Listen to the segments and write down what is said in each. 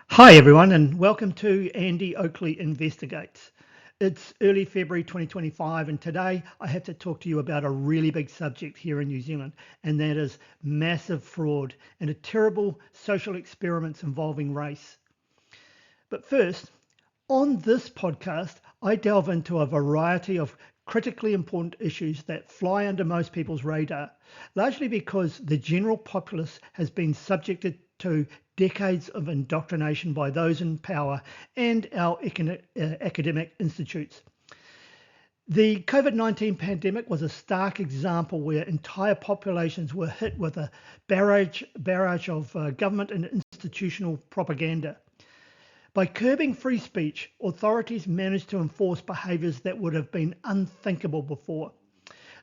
Hi everyone and welcome to Andy Oakley Investigates. It's early February 2025 and today I have to talk to you about a really big subject here in New Zealand, and that is massive fraud and a terrible social experiments involving race. But first, on this podcast, I delve into a variety of critically important issues that fly under most people's radar, largely because the general populace has been subjected to decades of indoctrination by those in power and our academic institutes. The COVID-19 pandemic was a stark example where entire populations were hit with a barrage of government and institutional propaganda. By curbing free speech, authorities managed to enforce behaviours that would have been unthinkable before,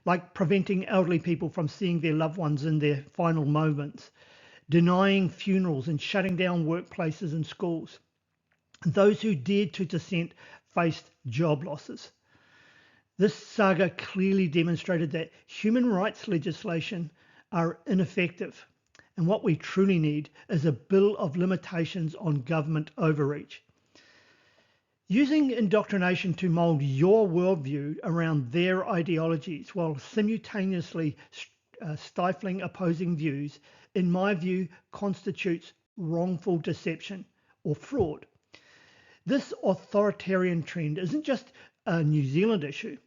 like preventing elderly people from seeing their loved ones in their final moments, denying funerals and shutting down workplaces and schools. Those who dared to dissent faced job losses. This saga clearly demonstrated that human rights legislation are ineffective, and what we truly need is a bill of limitations on government overreach. Using indoctrination to mould your worldview around their ideologies while simultaneously stifling opposing views, in my view, constitutes wrongful deception or fraud. This authoritarian trend isn't just a New Zealand issue.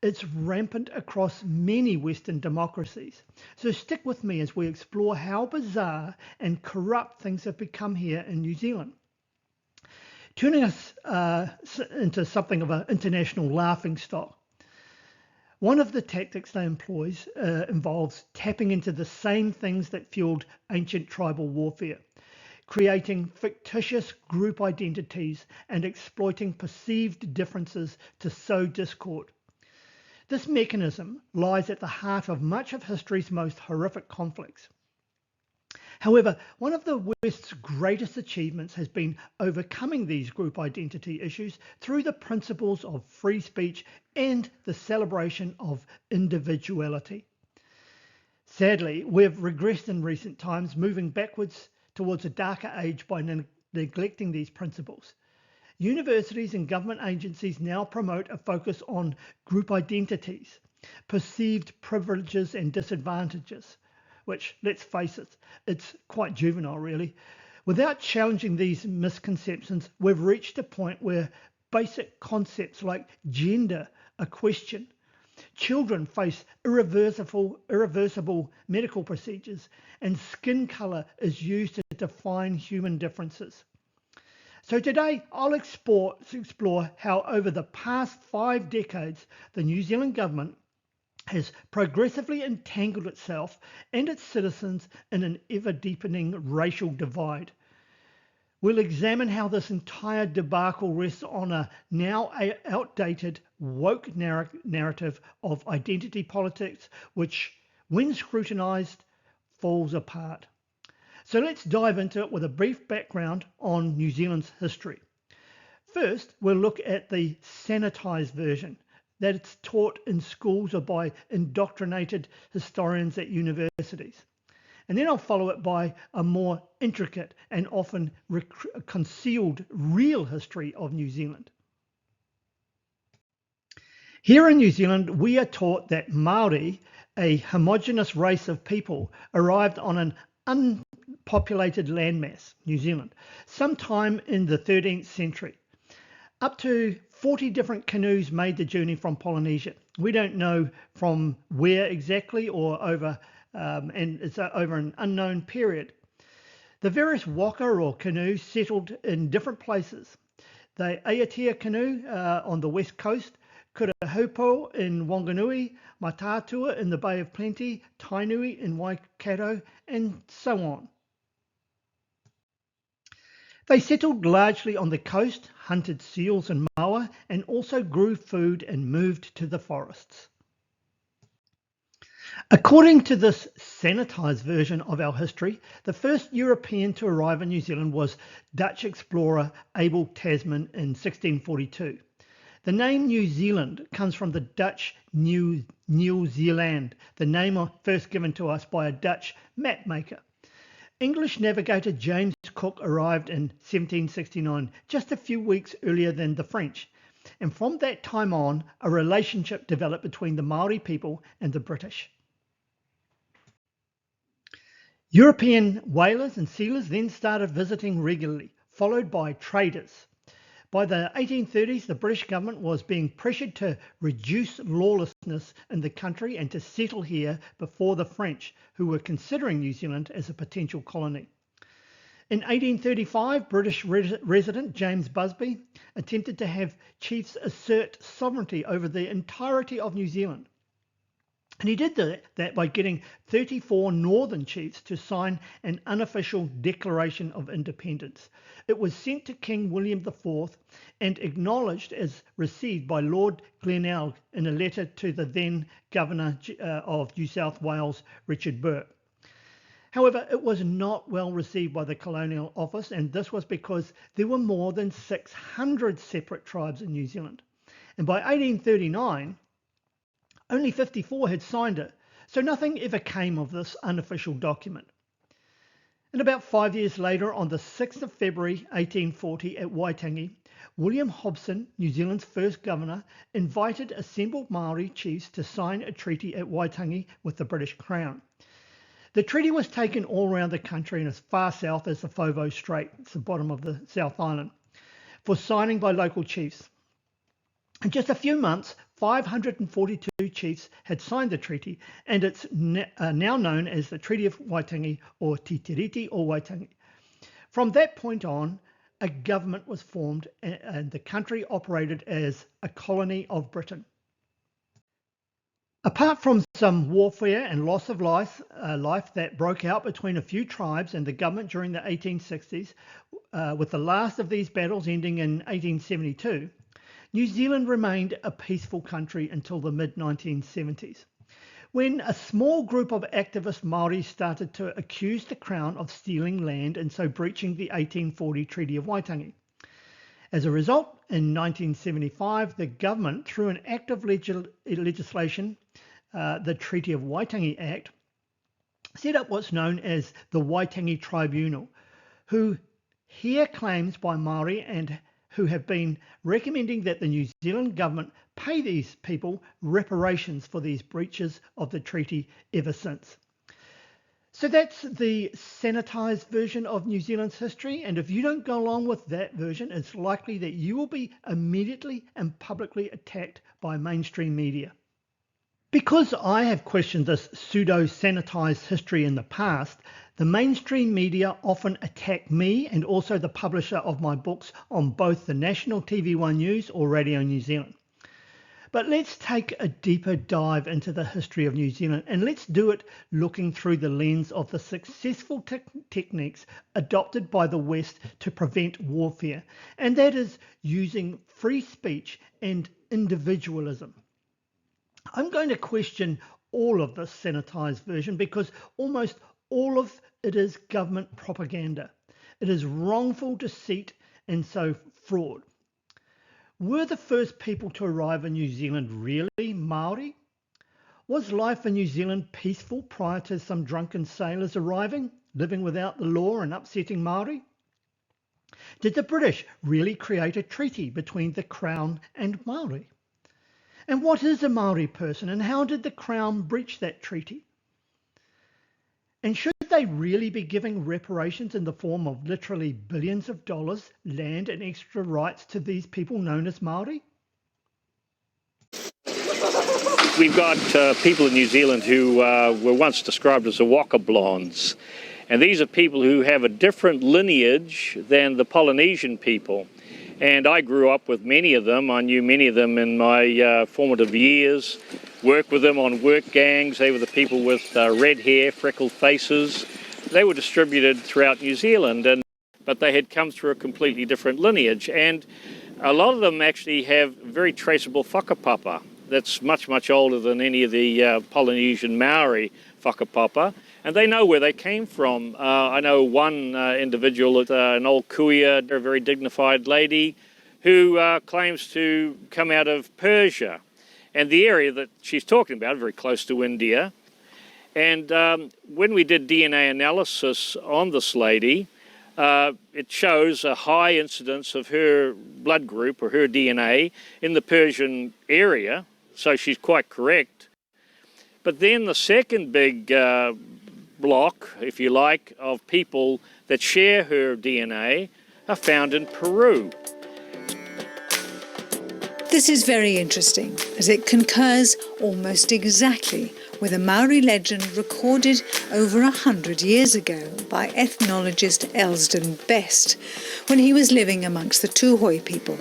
It's rampant across many Western democracies. So stick with me as we explore how bizarre and corrupt things have become here in New Zealand. Turning us into something of an international laughingstock. One of the tactics they employ involves tapping into the same things that fueled ancient tribal warfare, creating fictitious group identities and exploiting perceived differences to sow discord. This mechanism lies at the heart of much of history's most horrific conflicts. However, one of the West's greatest achievements has been overcoming these group identity issues through the principles of free speech and the celebration of individuality. Sadly, we've regressed in recent times, moving backwards towards a darker age by neglecting these principles. Universities and government agencies now promote a focus on group identities, perceived privileges and disadvantages, which, let's face it, it's quite juvenile really. Without challenging these misconceptions, we've reached a point where basic concepts like gender are questioned. Children face irreversible medical procedures, and skin colour is used to define human differences. So today I'll explore how over the past 5 decades the New Zealand government has progressively entangled itself and its citizens in an ever-deepening racial divide. We'll examine how this entire debacle rests on a now outdated woke narrative of identity politics, which, when scrutinised, falls apart. So let's dive into it with a brief background on New Zealand's history. First, we'll look at the sanitized version that it's taught in schools or by indoctrinated historians at universities. And then I'll follow it by a more intricate and often concealed real history of New Zealand. Here in New Zealand, we are taught that Maori, a homogenous race of people, arrived on an unpopulated landmass, New Zealand, sometime in the 13th century. Up to 40 different canoes made the journey from Polynesia. We don't know from where exactly or over, and it's over an unknown period. The various waka or canoes settled in different places. The Aotea canoe on the west coast, Kurahupo in Wanganui, Matatua in the Bay of Plenty, Tainui in Waikato, and so on. They settled largely on the coast, hunted seals and moa, and also grew food and moved to the forests. According to this sanitized version of our history, the first European to arrive in New Zealand was Dutch explorer Abel Tasman in 1642. The name New Zealand comes from the Dutch New Zealand, the name first given to us by a Dutch map maker. English navigator James Cook arrived in 1769, just a few weeks earlier than the French. And from that time on, a relationship developed between the Maori people and the British. European whalers and sealers then started visiting regularly, followed by traders. By the 1830s, the British government was being pressured to reduce lawlessness in the country and to settle here before the French, who were considering New Zealand as a potential colony. In 1835, British resident James Busby attempted to have chiefs assert sovereignty over the entirety of New Zealand. And he did that by getting 34 northern chiefs to sign an unofficial Declaration of Independence. It was sent to King William IV and acknowledged as received by Lord Glenelg in a letter to the then Governor of New South Wales, Richard Burke. However, it was not well received by the Colonial Office, and this was because there were more than 600 separate tribes in New Zealand. And by 1839, only 54 had signed it, so nothing ever came of this unofficial document. And about 5 years later, on the 6th of February 1840 at Waitangi, William Hobson, New Zealand's first governor, invited assembled Maori chiefs to sign a treaty at Waitangi with the British Crown. The treaty was taken all around the country and as far south as the Favour Strait, it's the bottom of the South Island, for signing by local chiefs. In just a few months, 542 chiefs had signed the treaty, and it's now known as the Treaty of Waitangi or Te Tiriti o Waitangi. From that point on, a government was formed and the country operated as a colony of Britain. Apart from some warfare and loss of life that broke out between a few tribes and the government during the 1860s, with the last of these battles ending in 1872, New Zealand remained a peaceful country until the mid-1970s, when a small group of activist Maori started to accuse the Crown of stealing land and so breaching the 1840 Treaty of Waitangi. As a result, in 1975, the government, through an act of legislation, the Treaty of Waitangi Act, set up what's known as the Waitangi Tribunal, who hear claims by Maori and who have been recommending that the New Zealand government pay these people reparations for these breaches of the treaty ever since. So that's the sanitized version of New Zealand's history, and if you don't go along with that version, it's likely that you will be immediately and publicly attacked by mainstream media. Because I have questioned this pseudo-sanitized history in the past, the mainstream media often attack me and also the publisher of my books on both the national TV1 News or Radio New Zealand. But let's take a deeper dive into the history of New Zealand, and let's do it looking through the lens of the successful techniques adopted by the West to prevent warfare, and that is using free speech and individualism. I'm going to question all of this sanitized version because almost all of it is government propaganda. It is wrongful deceit and so fraud. Were the first people to arrive in New Zealand really Maori? Was life in New Zealand peaceful prior to some drunken sailors arriving, living without the law and upsetting Maori? Did the British really create a treaty between the Crown and Maori? And what is a Maori person, and how did the Crown breach that treaty? And should they really be giving reparations in the form of literally billions of dollars, land and extra rights to these people known as Maori? We've got people in New Zealand who were once described as the Waka Blondes. And these are people who have a different lineage than the Polynesian people. And I grew up with many of them. I knew many of them in my formative years, worked with them on work gangs. They were the people with red hair, freckled faces. They were distributed throughout New Zealand, but they had come through a completely different lineage. And a lot of them actually have very traceable whakapapa that's much, much older than any of the Polynesian Maori whakapapa. And they know where they came from. I know one individual, an old kuia, a very dignified lady, who claims to come out of Persia. And the area that she's talking about, very close to India. And when we did DNA analysis on this lady, it shows a high incidence of her blood group or her DNA in the Persian area, so she's quite correct. But then the second big block, if you like, of people that share her DNA are found in Peru. This is very interesting, as it concurs almost exactly with a Maori legend recorded over 100 years ago by ethnologist Elsden Best when he was living amongst the Tuhoi people.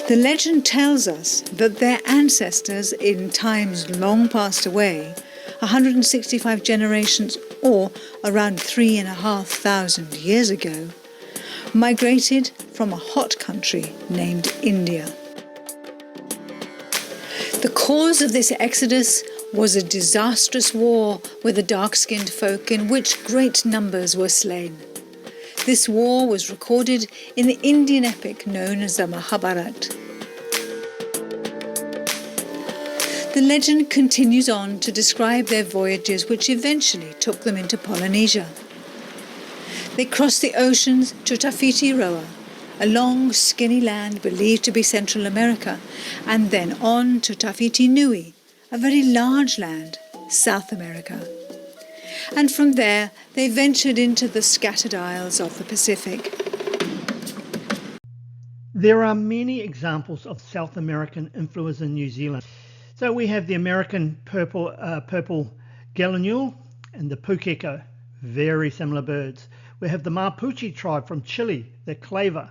The legend tells us that their ancestors in times long passed away, 165 generations or around 3,500 years ago, migrated from a hot country named India. The cause of this exodus was a disastrous war with the dark-skinned folk in which great numbers were slain. This war was recorded in the Indian epic known as the Mahabharata. The legend continues on to describe their voyages which eventually took them into Polynesia. They crossed the oceans to Tafiti Roa, a long, skinny land believed to be Central America, and then on to Tafiti Nui, a very large land, South America. And from there, they ventured into the scattered isles of the Pacific. There are many examples of South American influence in New Zealand. So we have the American purple gallinule and the pukeko, very similar birds. We have the Mapuche tribe from Chile, the claver,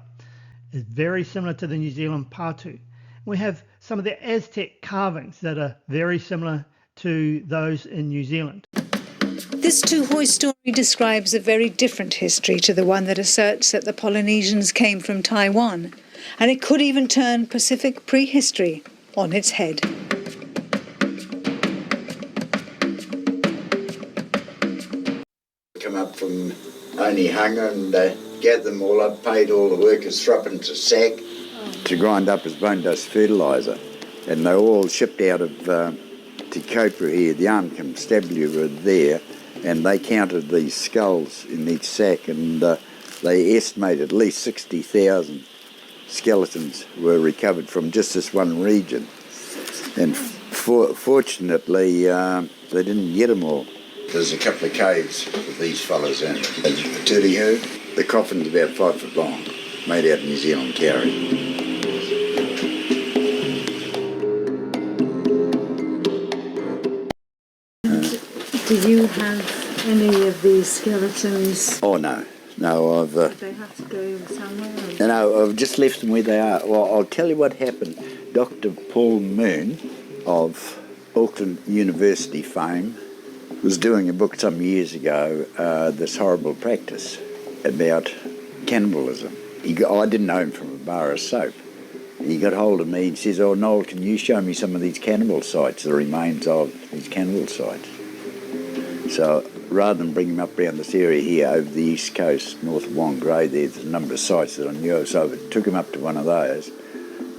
is very similar to the New Zealand patu. We have some of the Aztec carvings that are very similar to those in New Zealand. This Tuhoi story describes a very different history to the one that asserts that the Polynesians came from Taiwan, and it could even turn Pacific prehistory on its head. Come up from Onehunga and gathered them all up, paid all the workers threepence a sack to grind up as bone dust fertiliser. And they all shipped out of Te Copra here. The armed constabulary were there, and they counted these skulls in each sack, and they estimated at least 60,000 skeletons were recovered from just this one region. And fortunately, they didn't get them all. There's a couple of caves with these fellas in. The coffin's about 5 foot long, made out of New Zealand kauri. Do you have any of these skeletons? Oh, no. No, I've... They have to go somewhere? No, I've just left them where they are. Well, I'll tell you what happened. Dr. Paul Moon of Auckland University fame was doing a book some years ago, This Horrible Practice, about cannibalism. I didn't know him from a bar of soap. He got hold of me and says, "Oh, Noel, can you show me some of these cannibal sites, the remains of these cannibal sites?" So rather than bring him up around this area here over the east coast, north of Whangarei, there's a number of sites that I knew of, so I took him up to one of those.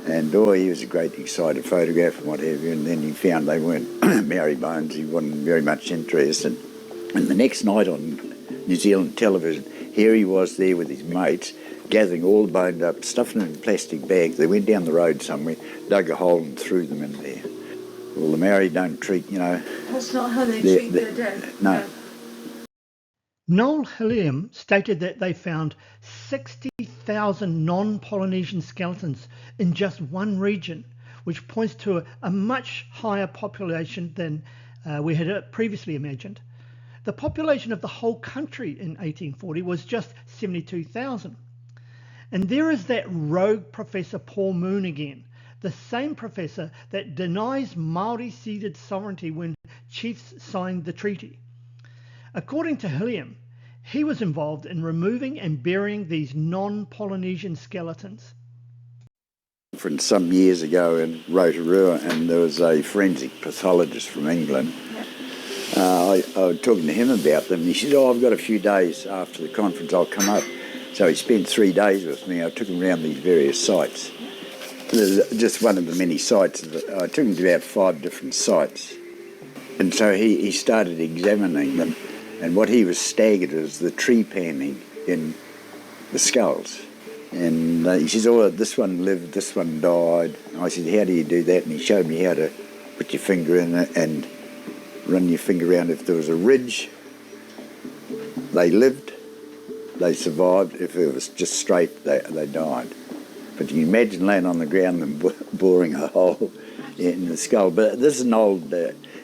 And he was a great excited photographer and what have you, and then he found they weren't Maori bones, he wasn't very much interested. And the next night on New Zealand television, here he was there with his mates, gathering all the bones up, stuffing them in plastic bags. They went down the road somewhere, dug a hole and threw them in there. Well, the Maori don't treat, That's not how they treat their dead. No. Noel Hilliam stated that they found 60,000 non-Polynesian skeletons in just one region, which points to a much higher population than we had previously imagined. The population of the whole country in 1840 was just 72,000. And there is that rogue Professor Paul Moon again, the same professor that denies Maori ceded sovereignty when chiefs signed the treaty. According to Hilliam, he was involved in removing and burying these non-Polynesian skeletons. Some years ago in Rotorua, and there was a forensic pathologist from England. I was talking to him about them, and he said, "Oh, I've got a few days after the conference, I'll come up." So he spent 3 days with me. I took him around these various sites. just one of the many sites. I took him to about 5 different sites. And so he started examining them. And what he was staggered was the tree panning in the skulls. And he says, oh, this one lived, this one died. And I said, how do you do that? And he showed me how to put your finger in it and run your finger around. If there was a ridge, they lived, they survived. If it was just straight, they died. But you can imagine laying on the ground and boring a hole in the skull. But this is an old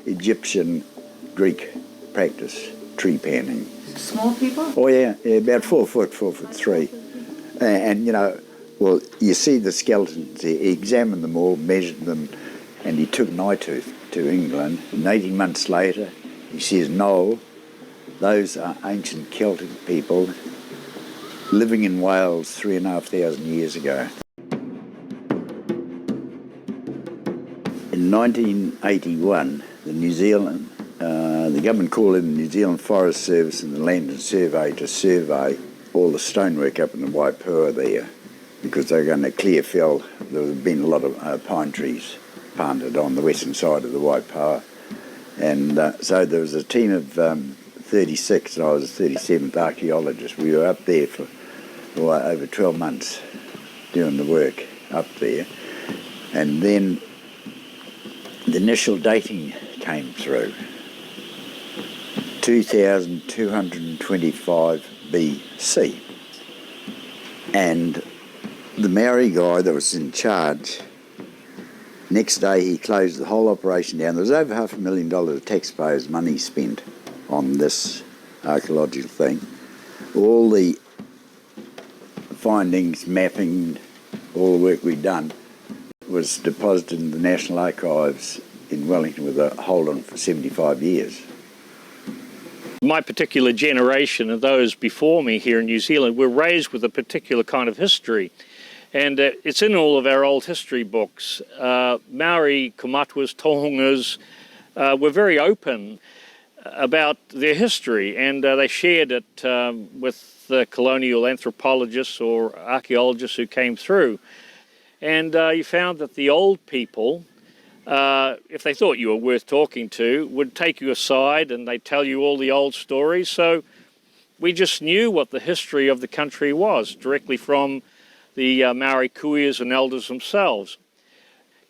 Egyptian, Greek practice, tree panning. Small people? Oh yeah, about 4 foot, 4'3". And you know, well, you see the skeletons. He examined them all, measured them, and he took an eye tooth to England. And 18 months later, he says, no, those are ancient Celtic people living in Wales 3,500 years ago. In 1981, the government called in the New Zealand Forest Service and the Land and Survey to survey all the stonework up in the Waipua there, because they were going to clear fell. There had been a lot of pine trees planted on the western side of the Waipua. And so there was a team of 36, and I was the 37th archaeologist. We were up there for over 12 months doing the work up there. And then the initial dating came through, 2225 BC. And the Maori guy that was in charge, next day he closed the whole operation down. There was over $500,000 of taxpayers' money spent on this archaeological thing. All the findings, mapping, all the work we'd done was deposited in the National Archives in Wellington with a hold on for 75 years. My particular generation and those before me here in New Zealand were raised with a particular kind of history. And it's in all of our old history books. Maori, Kaumatuas, Tohungas were very open about their history, and they shared it with the colonial anthropologists or archaeologists who came through. And you found that the old people, if they thought you were worth talking to, would take you aside and they'd tell you all the old stories. So we just knew what the history of the country was, directly from the Maori kuias and elders themselves.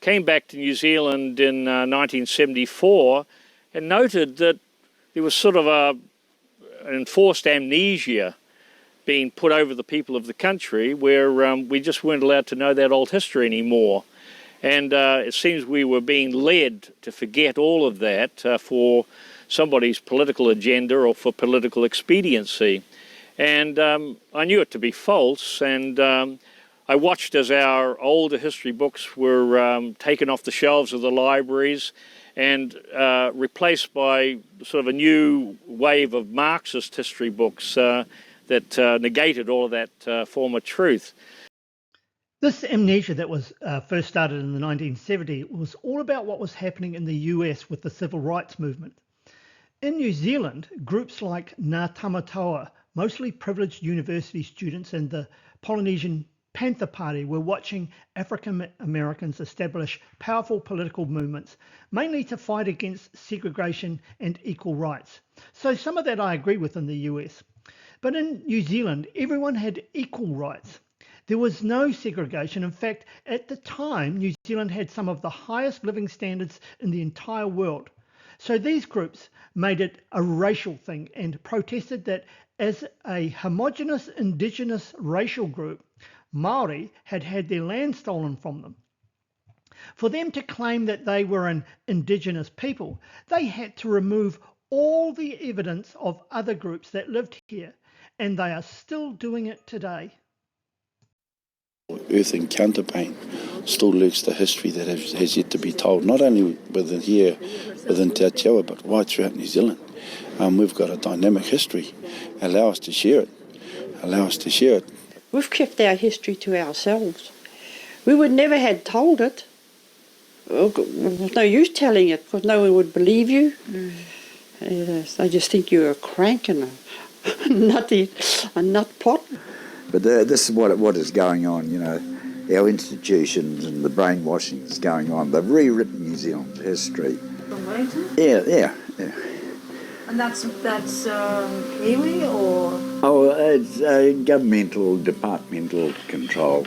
Came back to New Zealand in 1974 and noted that there was sort of an enforced amnesia being put over the people of the country, where we just weren't allowed to know that old history anymore. And it seems we were being led to forget all of that for somebody's political agenda or for political expediency. And I knew it to be false, and I watched as our older history books were taken off the shelves of the libraries and replaced by sort of a new wave of Marxist history books that negated all of that former truth. This amnesia that was first started in the 1970s was all about what was happening in the US with the civil rights movement. In New Zealand, groups like Ngā Tamatoa, mostly privileged university students, and the Polynesian Panther Party were watching African Americans establish powerful political movements, mainly to fight against segregation and equal rights. So some of that I agree with in the US. But in New Zealand, everyone had equal rights. There was no segregation. In fact, at the time, New Zealand had some of the highest living standards in the entire world. So these groups made it a racial thing and protested that as a homogenous indigenous racial group, Maori had had their land stolen from them. For them to claim that they were an indigenous people, they had to remove all the evidence of other groups that lived here, and they are still doing it today. Earthing counterpane still lurks the history that has yet to be told, not only within here, within Te Atiawa, but right throughout New Zealand. We've got a dynamic history. Allow us to share it. We've kept our history to ourselves. We would never have told it. There's no use telling it because no one would believe you. They just think you're a crank and a nut pot. But this is what is going on, you know. our institutions and the brainwashing that's going on. They've rewritten New Zealand's history. From Wellington? Yeah. And that's Kiwi or? Oh, it's governmental, departmental control.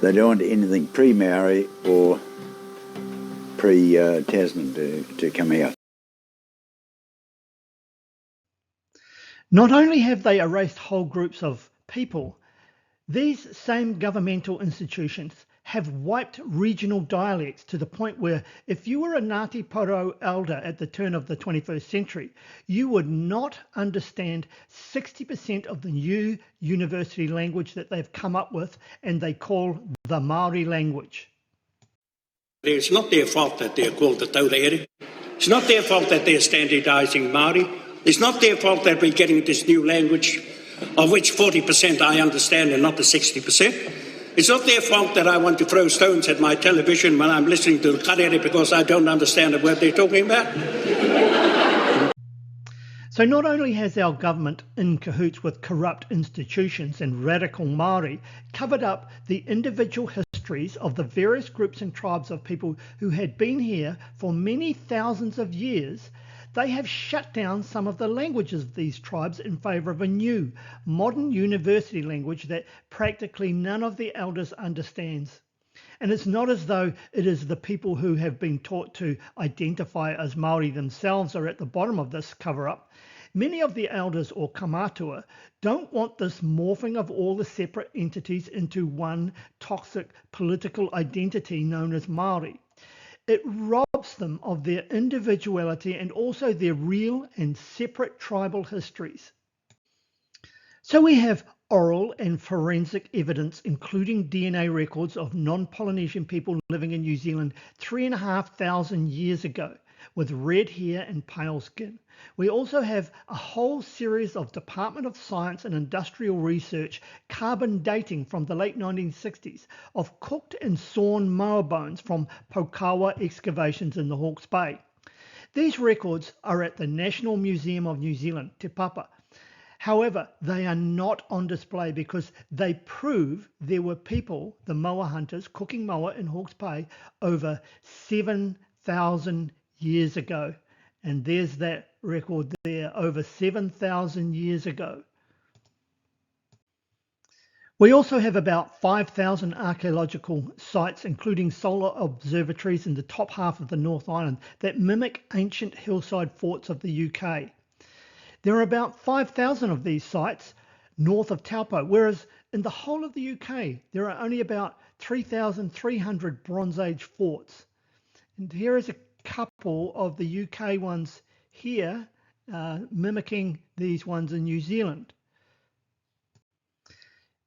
They don't want anything pre-Maori or pre-Tasman to come out. Not only have they erased whole groups of people, these same governmental institutions have wiped regional dialects to the point where if you were a Ngāti Porou elder at the turn of the 21st century, you would not understand 60% of the new university language that they've come up with and they call the Maori language. It's not their fault that they're called the Taurere. It's not their fault that they're standardising Maori. It's not their fault that we're getting this new language, of which 40% I understand and not the 60%. It's not their fault that I want to throw stones at my television when I'm listening to the karere because I don't understand the word they're talking about. So not only has our government, in cahoots with corrupt institutions and radical Maori, covered up the individual histories of the various groups and tribes of people who had been here for many thousands of years, they have shut down some of the languages of these tribes in favour of a new, modern university language that practically none of the elders understands. And it's not as though it is the people who have been taught to identify as Maori themselves are at the bottom of this cover-up. Many of the elders or kamatua don't want this morphing of all the separate entities into one toxic political identity known as Maori. It robs them of their individuality and also their real and separate tribal histories. So we have oral and forensic evidence, including DNA records of non-Polynesian people living in New Zealand 3,500 years ago with red hair and pale skin. We also have a whole series of Department of Science and Industrial Research carbon dating from the late 1960s of cooked and sawn moa bones from Pokawa excavations in the Hawke's Bay. These records are at the National Museum of New Zealand, Te Papa. However, they are not on display because they prove there were people, the moa hunters, cooking moa in Hawke's Bay over 7,000 years ago. And there's that record there, over 7,000 years ago. We also have about 5,000 archaeological sites, including solar observatories in the top half of the North Island that mimic ancient hillside forts of the UK. There are about 5,000 of these sites north of Taupo, whereas in the whole of the UK, there are only about 3,300 Bronze Age forts. And here is a couple of the UK ones here, mimicking these ones in New Zealand.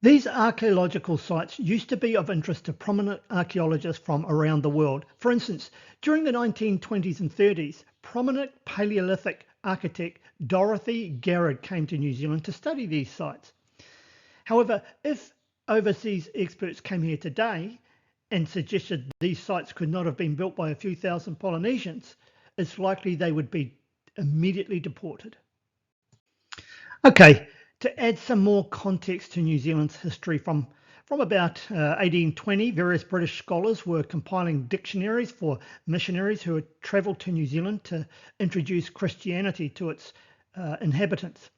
These archaeological sites used to be of interest to prominent archaeologists from around the world. For instance, during the 1920s and 30s, prominent Paleolithic architect Dorothy Garrod came to New Zealand to study these sites. However, if overseas experts came here today and suggested these sites could not have been built by a few thousand Polynesians, it's likely they would be immediately deported. Okay, to add some more context to New Zealand's history, from about 1820, various British scholars were compiling dictionaries for missionaries who had travelled to New Zealand to introduce Christianity to its inhabitants.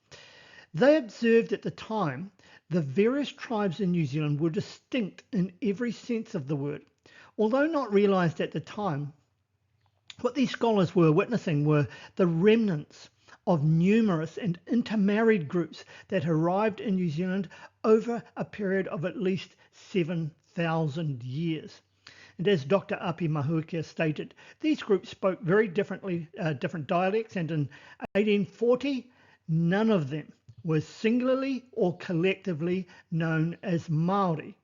They observed at the time the various tribes in New Zealand were distinct in every sense of the word. Although not realised at the time, what these scholars were witnessing were the remnants of numerous and intermarried groups that arrived in New Zealand over a period of at least 7,000 years. And as Dr. Api Mahuikia stated, these groups spoke very different dialects, and in 1840, none of them were singularly or collectively known as Maori.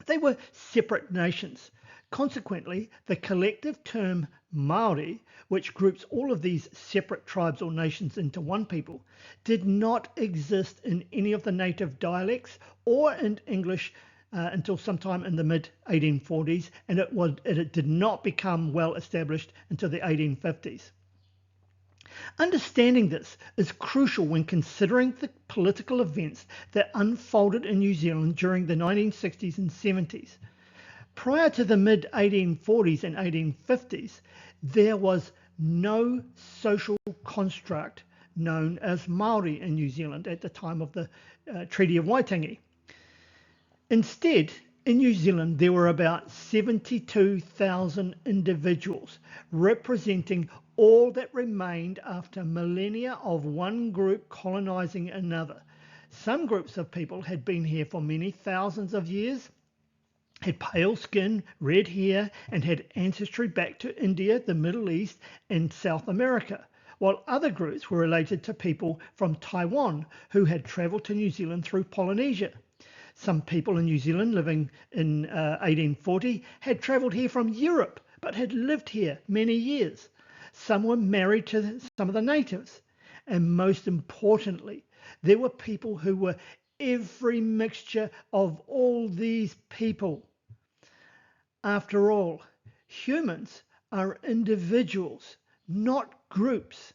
They were separate nations. Consequently, the collective term Maori, which groups all of these separate tribes or nations into one people, did not exist in any of the native dialects or in English until sometime in the mid-1840s, and it did not become well established until the 1850s. Understanding this is crucial when considering the political events that unfolded in New Zealand during the 1960s and 70s. Prior to the mid-1840s and 1850s, there was no social construct known as Maori in New Zealand at the time of the Treaty of Waitangi. Instead, in New Zealand, there were about 72,000 individuals representing all that remained after millennia of one group colonizing another. Some groups of people had been here for many thousands of years, had pale skin, red hair, and had ancestry back to India, the Middle East, and South America, while other groups were related to people from Taiwan who had travelled to New Zealand through Polynesia. Some people in New Zealand living in 1840 had travelled here from Europe, but had lived here many years. Some were married to some of the natives. And most importantly, there were people who were every mixture of all these people. After all, humans are individuals, not groups.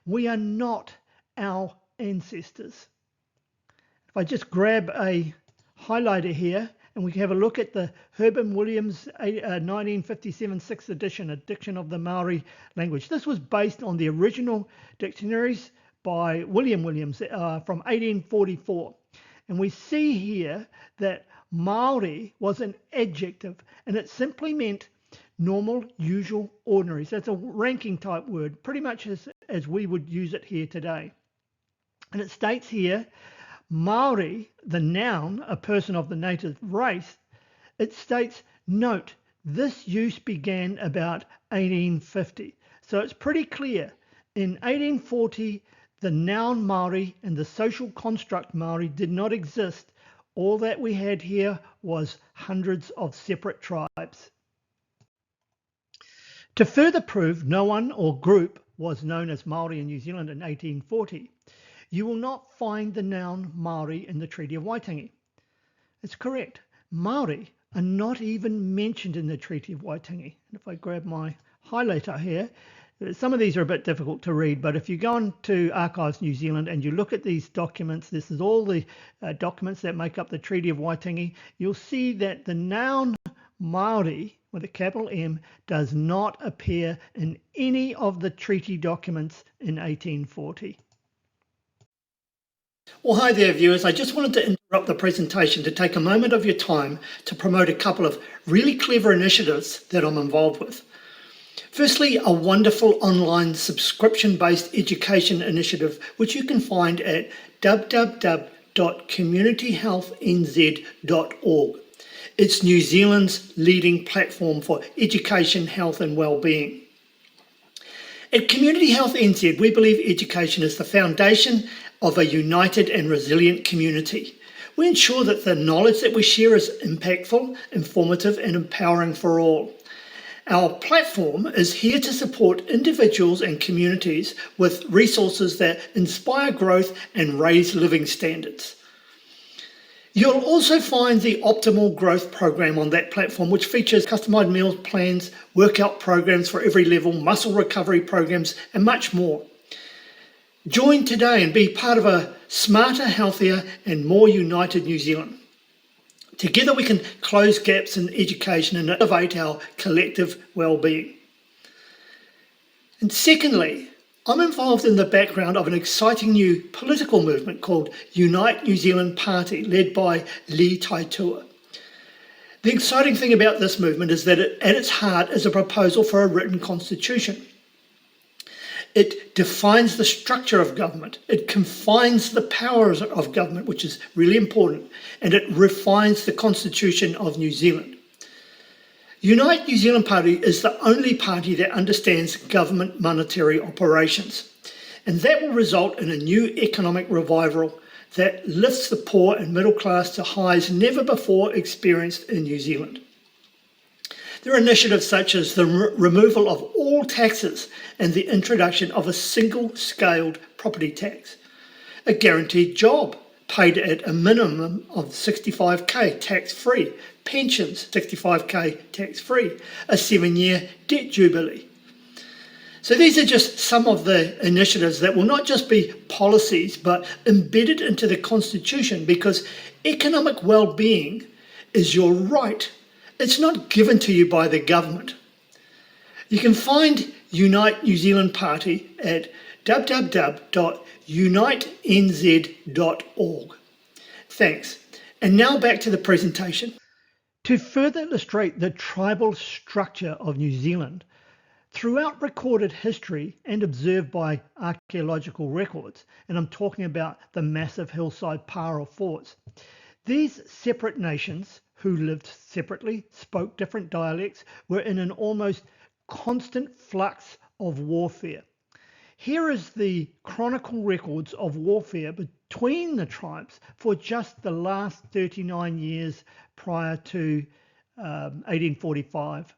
We are not our ancestors. If I just grab a highlighter here, and we can have a look at the Herbert Williams 1957 6th edition, A Diction of the Maori Language. This was based on the original dictionaries by William Williams from 1844. And we see here that Maori was an adjective, and it simply meant normal, usual, ordinary. So it's a ranking type word, pretty much as we would use it here today. And it states here, Maori, the noun, a person of the native race, it states, note, this use began about 1850. So it's pretty clear. In 1840, the noun Maori and the social construct Maori did not exist. All that we had here was hundreds of separate tribes. To further prove no one or group was known as Maori in New Zealand in 1840, you will not find the noun Maori in the Treaty of Waitangi. It's correct. Maori are not even mentioned in the Treaty of Waitangi. And if I grab my highlighter here, some of these are a bit difficult to read, but if you go on to Archives New Zealand and you look at these documents, this is all the documents that make up the Treaty of Waitangi, you'll see that the noun Maori, with a capital M, does not appear in any of the treaty documents in 1840. Well, hi there, viewers. I just wanted to interrupt the presentation to take a moment of your time to promote a couple of really clever initiatives that I'm involved with. Firstly, a wonderful online subscription-based education initiative, which you can find at www.communityhealthnz.org. It's New Zealand's leading platform for education, health and well-being. At Community Health NZ, we believe education is the foundation of a united and resilient community. We ensure that the knowledge that we share is impactful, informative and empowering for all. Our platform is here to support individuals and communities with resources that inspire growth and raise living standards. You'll also find the Optimal Growth program on that platform, which features customized meal plans, workout programs for every level, muscle recovery programs, and much more. Join today and be part of a smarter, healthier, and more united New Zealand. Together we can close gaps in education and innovate our collective well-being. And secondly, I'm involved in the background of an exciting new political movement called Unite New Zealand Party, led by Lee Taitua. The exciting thing about this movement is that at its heart is a proposal for a written constitution. It defines the structure of government, it confines the powers of government, which is really important, and it refines the Constitution of New Zealand. Unite New Zealand Party is the only party that understands government monetary operations, and that will result in a new economic revival that lifts the poor and middle class to highs never before experienced in New Zealand. There are initiatives such as the removal of all taxes and the introduction of a single-scaled property tax, a guaranteed job paid at a minimum of 65k tax-free, pensions 65k tax-free, a 7-year debt jubilee. So these are just some of the initiatives that will not just be policies, but embedded into the Constitution, because economic well-being is your right. It's not given to you by the government. You can find Unite New Zealand Party at www.unitenz.org. Thanks. And now back to the presentation. To further illustrate the tribal structure of New Zealand, throughout recorded history and observed by archaeological records, and I'm talking about the massive hillside pa or forts, these separate nations who lived separately, spoke different dialects, were in an almost constant flux of warfare. Here is the chronicle records of warfare between the tribes for just the last 39 years prior to 1845.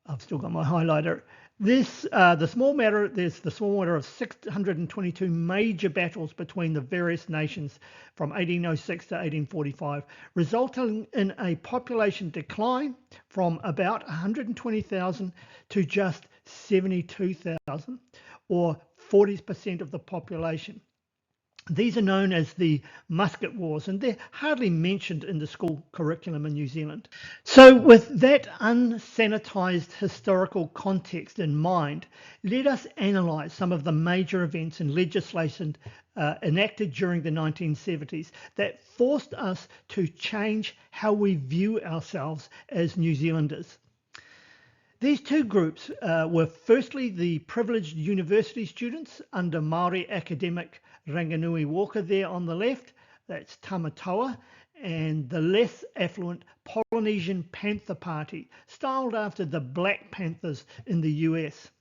I've still got my highlighter. There's the small matter of 622 major battles between the various nations from 1806 to 1845, resulting in a population decline from about 120,000 to just 72,000, or 40% of the population. These are known as the Musket Wars, and they're hardly mentioned in the school curriculum in New Zealand. So with that unsanitized historical context in mind, let us analyse some of the major events and legislation enacted during the 1970s that forced us to change how we view ourselves as New Zealanders. These two groups were firstly the privileged university students under Maori academic Ranganui Walker there on the left, that's Tamatoa, and the less affluent Polynesian Panther Party, styled after the Black Panthers in the US.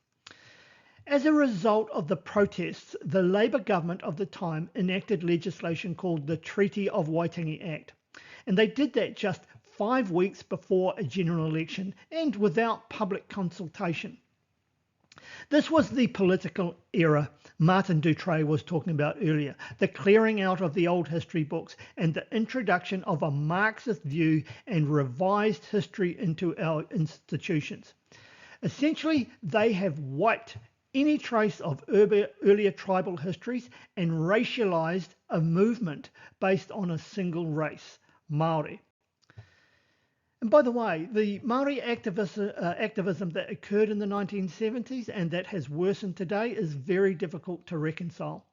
As a result of the protests, the Labour government of the time enacted legislation called the Treaty of Waitangi Act, and they did that just 5 weeks before a general election and without public consultation. This was the political era Martin Dutre was talking about earlier, the clearing out of the old history books and the introduction of a Marxist view and revised history into our institutions. Essentially, they have wiped any trace of earlier tribal histories and racialized a movement based on a single race, Maori. And by the way, the Maori activism that occurred in the 1970s and that has worsened today is very difficult to reconcile.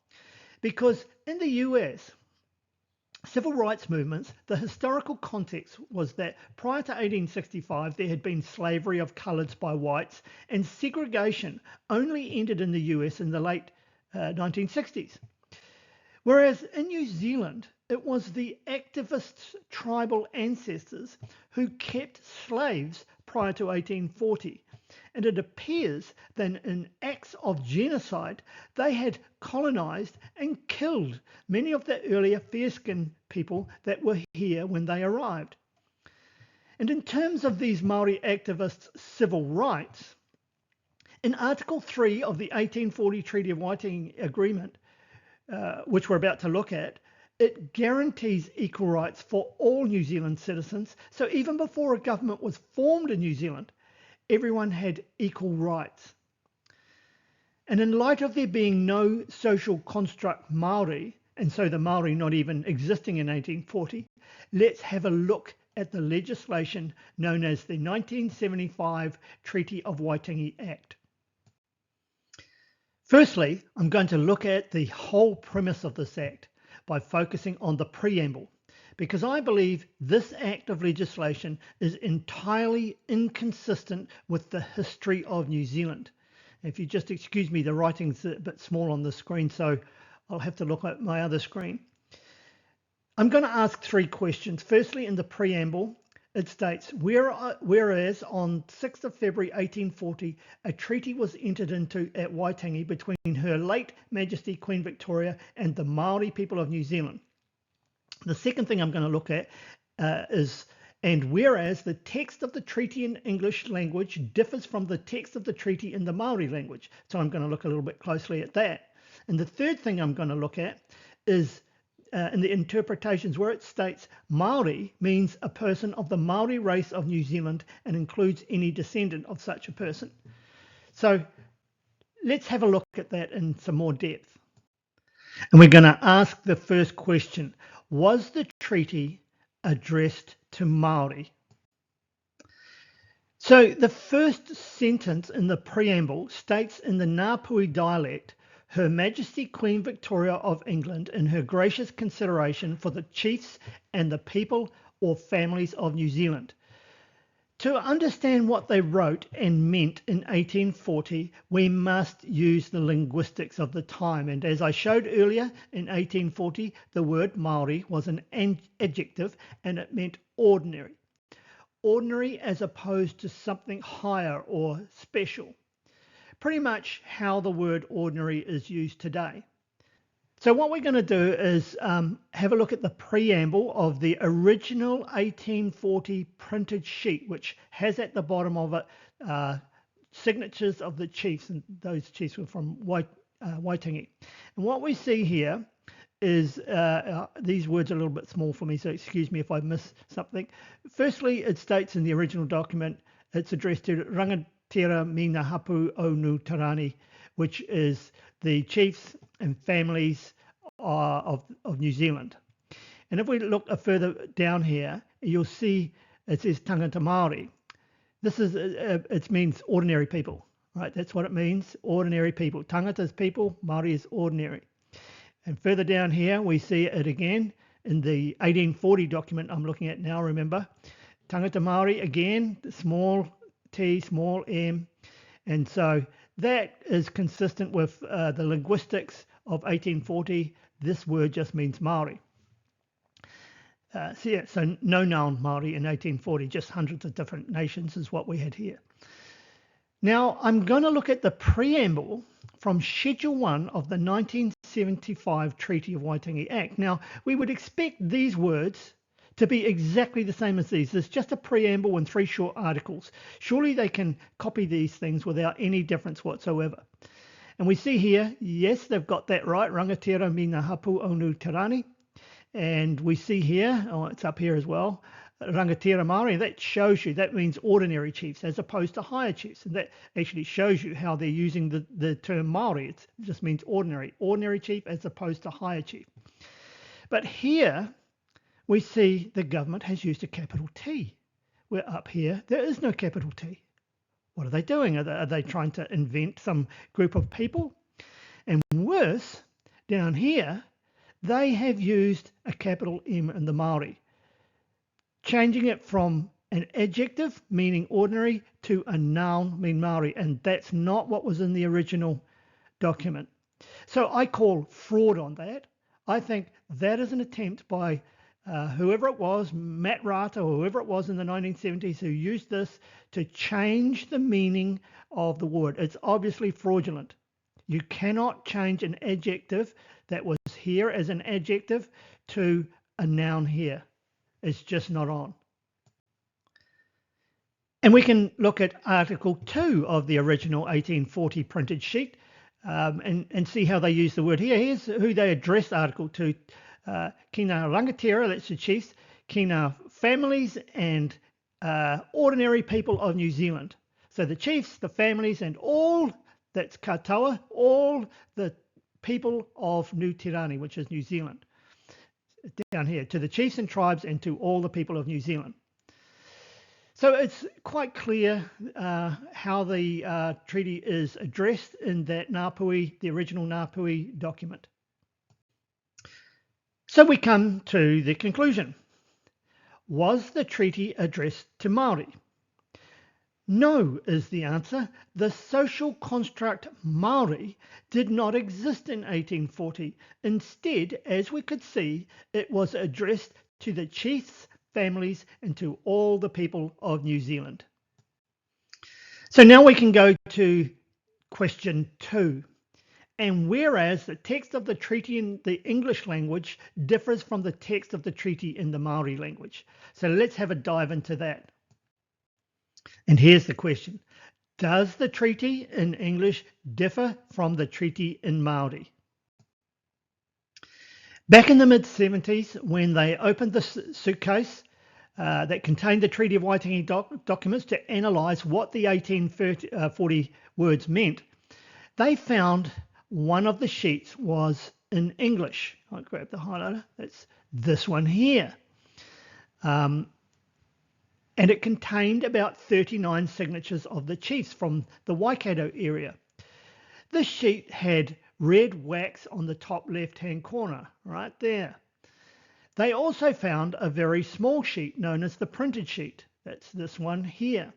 Because in the US, civil rights movements, the historical context was that prior to 1865, there had been slavery of coloureds by whites, and segregation only ended in the US in the late 1960s. Whereas in New Zealand, it was the activists' tribal ancestors who kept slaves prior to 1840. And it appears that in acts of genocide, they had colonised and killed many of the earlier fair-skinned people that were here when they arrived. And in terms of these Maori activists' civil rights, in Article 3 of the 1840 Treaty of Waitangi Agreement, which we're about to look at, it guarantees equal rights for all New Zealand citizens. So even before a government was formed in New Zealand, everyone had equal rights. And in light of there being no social construct Maori, and so the Maori not even existing in 1840, let's have a look at the legislation known as the 1975 Treaty of Waitangi Act. Firstly, I'm going to look at the whole premise of this act by focusing on the preamble, because I believe this act of legislation is entirely inconsistent with the history of New Zealand. If you just excuse me, the writing's a bit small on the screen, so I'll have to look at my other screen. I'm going to ask three questions. Firstly, in the preamble, it states, whereas on 6th of February 1840, a treaty was entered into at Waitangi between Her late Majesty Queen Victoria and the Maori people of New Zealand. The second thing I'm going to look at is, and whereas the text of the treaty in English language differs from the text of the treaty in the Maori language. So I'm going to look a little bit closely at that. And the third thing I'm going to look at is in the interpretations where it states Maori means a person of the Maori race of New Zealand and includes any descendant of such a person. So let's have a look at that in some more depth. And we're going to ask the first question. Was the treaty addressed to Maori? So the first sentence in the preamble states in the Ngāpuhi dialect, Her Majesty Queen Victoria of England, in her gracious consideration for the chiefs and the people or families of New Zealand. To understand what they wrote and meant in 1840, we must use the linguistics of the time. And as I showed earlier, in 1840, the word Maori was an adjective and it meant ordinary. Ordinary as opposed to something higher or special. Pretty much how the word ordinary is used today. So what we're going to do is have a look at the preamble of the original 1840 printed sheet, which has at the bottom of it signatures of the chiefs, and those chiefs were from Waitangi. And what we see here is, these words are a little bit small for me, so excuse me if I miss something. Firstly, it states in the original document, it's addressed to Rangatira Mina Hapu o Nu Tarani, which is the chiefs and families of New Zealand. And if we look further down here, you'll see it says tangata Maori. This is, it means ordinary people, right? That's what it means, ordinary people. Tangata is people, Maori is ordinary. And further down here, we see it again in the 1840 document I'm looking at now, remember. Tangata Maori, again, small t, small m. And so that is consistent with the linguistics of 1840. This word just means Maori. So no noun Maori in 1840, just hundreds of different nations is what we had here. Now, I'm going to look at the preamble from Schedule 1 of the 1975 Treaty of Waitangi Act. Now, we would expect these words to be exactly the same as these. There's just a preamble and 3 short articles. Surely they can copy these things without any difference whatsoever. And we see here, yes, they've got that right, Rangatira Mina Hapu o Nu Tarani. And we see here, oh, it's up here as well, Rangatira Maori. That shows you, that means ordinary chiefs as opposed to higher chiefs. And that actually shows you how they're using the term Maori. It just means ordinary chief as opposed to higher chief. But here we see the government has used a capital T. We're up here, there is no capital T. What are they doing? Are they trying to invent some group of people? And worse, down here, they have used a capital M in the Maori, changing it from an adjective meaning ordinary to a noun meaning Maori, and that's not what was in the original document. So I call fraud on that. I think that is an attempt by whoever it was, Matt Rata or whoever it was in the 1970s who used this to change the meaning of the word. It's obviously fraudulent. You cannot change an adjective that was here as an adjective to a noun here. It's just not on. And we can look at Article 2 of the original 1840 printed sheet and see how they use the word here. Here's who they address Article 2. Kina Rangatira, that's the chiefs, Kina families and ordinary people of New Zealand. So the chiefs, the families, and all, that's katoa, all the people of New Tirani, which is New Zealand. Down here, to the chiefs and tribes and to all the people of New Zealand. So it's quite clear how the treaty is addressed in that Ngāpuhi, the original Ngāpuhi document. So we come to the conclusion. Was the treaty addressed to Maori? No is the answer. The social construct Maori did not exist in 1840. Instead, as we could see, it was addressed to the chiefs, families, and to all the people of New Zealand. So now we can go to question 2. And whereas the text of the treaty in the English language differs from the text of the treaty in the Maori language. So let's have a dive into that. And here's the question. Does the treaty in English differ from the treaty in Maori? Back in the mid-70s, when they opened the suitcase that contained the Treaty of Waitangi documents to analyse what the 1840 words meant, They found one of the sheets was in English. I'll grab the highlighter. That's this one here. And it contained about 39 signatures of the chiefs from the Waikato area. This sheet had red wax on the top left-hand corner, right there. They also found a very small sheet known as the printed sheet. That's this one here.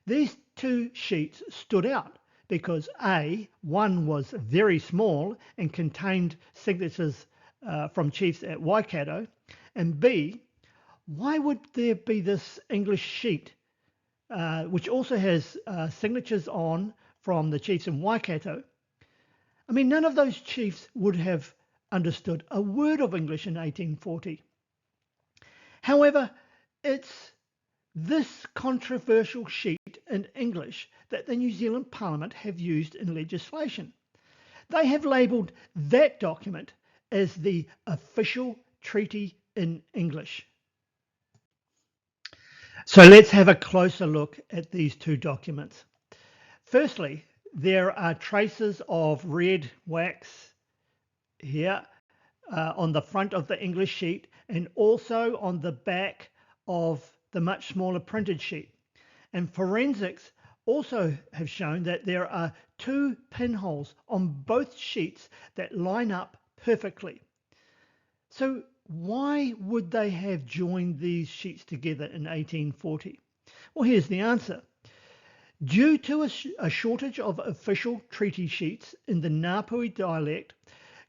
These two sheets stood out because A, one was very small and contained signatures from chiefs at Waikato, and B, why would there be this English sheet which also has signatures on from the chiefs in Waikato? I mean, none of those chiefs would have understood a word of English in 1840. However, it's this controversial sheet in English that the New Zealand Parliament have used in legislation. They have labelled that document as the official treaty in English. So let's have a closer look at these two documents. Firstly, there are traces of red wax here on the front of the English sheet and also on the back of the much smaller printed sheet. And forensics also have shown that there are two pinholes on both sheets that line up perfectly. So why would they have joined these sheets together in 1840? Well, here's the answer. Due to a shortage of official treaty sheets in the Ngāpuhi dialect,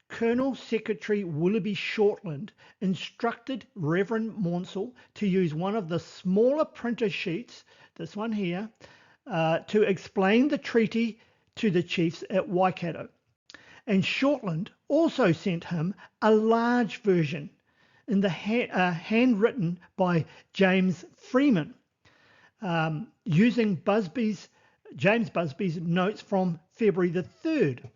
Colonel Secretary Willoughby Shortland instructed Reverend Maunsell to use one of the smaller printer sheets, this one here, to explain the treaty to the chiefs at Waikato. And Shortland also sent him a large version in the handwritten by James Freeman, using James Busby's notes from February the 3rd.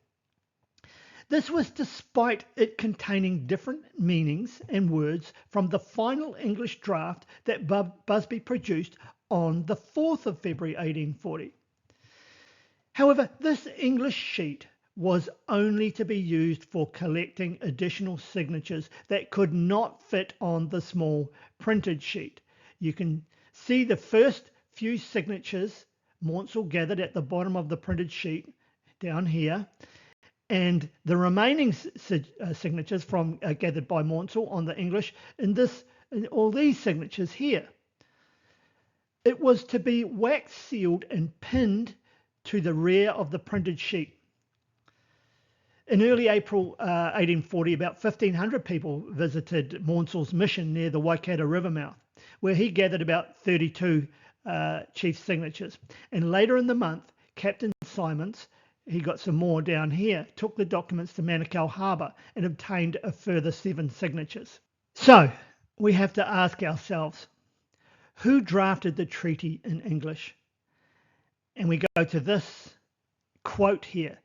This was despite it containing different meanings and words from the final English draft that Busby produced on the 4th of February 1840. However, this English sheet was only to be used for collecting additional signatures that could not fit on the small printed sheet. You can see the first few signatures Maunsell gathered at the bottom of the printed sheet down here, and the remaining signatures from gathered by Maunsell on the English in all these signatures here. It was to be wax sealed and pinned to the rear of the printed sheet. In early April 1840, about 1,500 people visited Maunsell's mission near the Waikato River mouth, where he gathered about 32 chief signatures. And later in the month, Captain Simons, he got some more down here, took the documents to Manukau Harbour and obtained a further 7 signatures. So we have to ask ourselves, who drafted the treaty in English? And we go to this quote here.